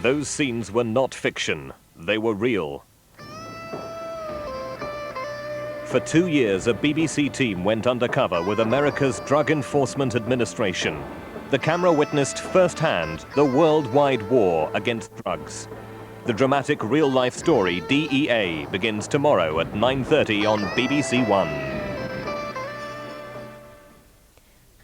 Those scenes were not fiction. They were real. For 2 years, a BBC team went undercover with America's Drug Enforcement Administration. The camera witnessed firsthand the worldwide war against drugs. The dramatic real-life story DEA begins tomorrow at 9:30 on BBC1.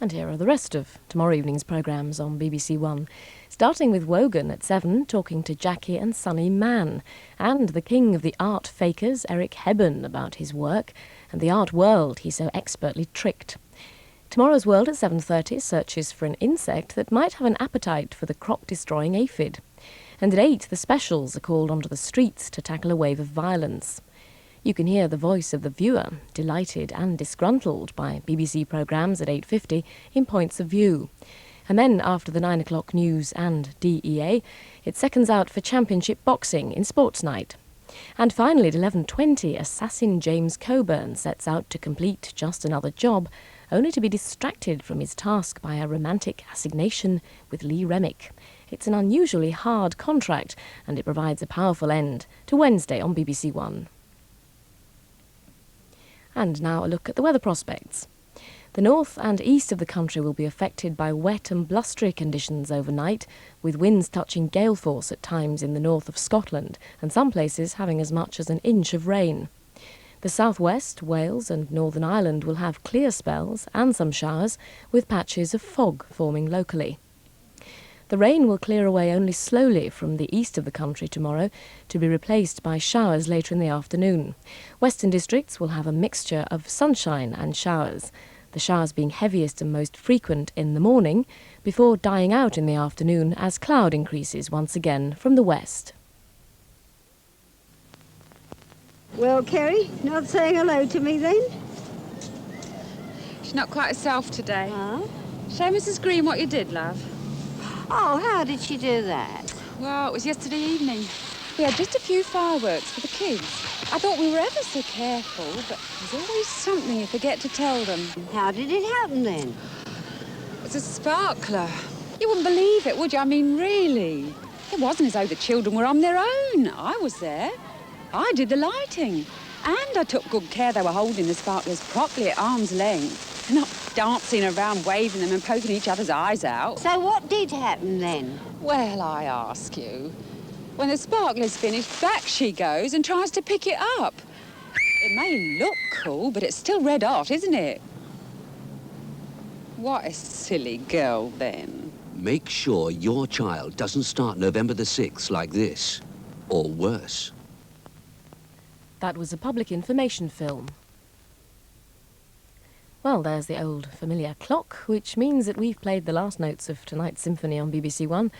And here are the rest of tomorrow evening's programmes on BBC1. Starting with Wogan at 7, talking to Jackie and Sonny Mann, and the king of the art fakers, Eric Hebben, about his work and the art world he so expertly tricked. Tomorrow's World at 7:30 searches for an insect that might have an appetite for the crop-destroying aphid. And at 8, the specials are called onto the streets to tackle a wave of violence. You can hear the voice of the viewer, delighted and disgruntled by BBC programmes at 8:50 in Points of View. And then, after the 9 o'clock news and DEA, it seconds out for championship boxing in Sports Night. And finally, at 11:20, assassin James Coburn sets out to complete just another job, only to be distracted from his task by a romantic assignation with Lee Remick. It's an unusually hard contract, and it provides a powerful end to Wednesday on BBC1. And now a look at the weather prospects. The north and east of the country will be affected by wet and blustery conditions overnight, with winds touching gale force at times in the north of Scotland, and some places having as much as an inch of rain. The southwest, Wales and Northern Ireland will have clear spells and some showers, with patches of fog forming locally. The rain will clear away only slowly from the east of the country tomorrow, to be replaced by showers later in the afternoon. Western districts will have a mixture of sunshine and showers, the showers being heaviest and most frequent in the morning, before dying out in the afternoon as cloud increases once again from the west. Well, Kerry, not saying hello to me then? She's not quite herself today. Oh? Show Mrs. Green what you did, love. Oh, how did she do that? Well, it was yesterday evening. We had just a few fireworks for the kids. I thought we were ever so careful, but there's always something you forget to tell them. How did it happen then? It was a sparkler. You wouldn't believe it, would you? I mean, really. It wasn't as though the children were on their own. I was there. I did the lighting. And I took good care they were holding the sparklers properly at arm's length, not dancing around, waving them and poking each other's eyes out. So what did happen then? Well, I ask you. When the sparkler's finished, back she goes and tries to pick it up. It may look cool, but it's still red hot, isn't it? What a silly girl, then. Make sure your child doesn't start November the 6th like this, or worse. That was a public information film. Well, there's the old familiar clock, which means that we've played the last notes of tonight's symphony on BBC1.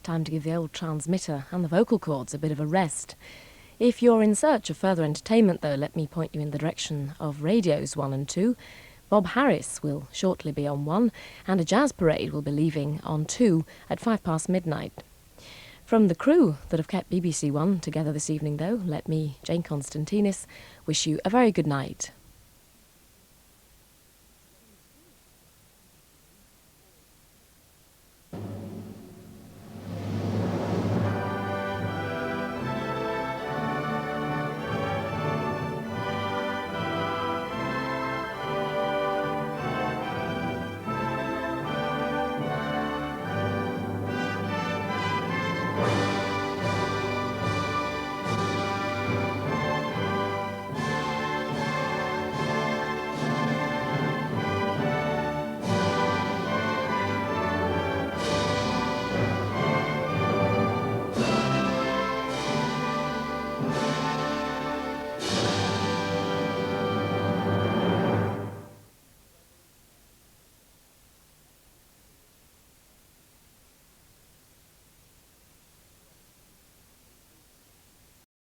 Time to give the old transmitter and the vocal cords a bit of a rest. If you're in search of further entertainment, though, let me point you in the direction of Radios 1 and 2. Bob Harris will shortly be on 1, and a jazz parade will be leaving on 2 at midnight. From the crew that have kept BBC1 together this evening, though, let me, Jane Constantinis, wish you a very good night.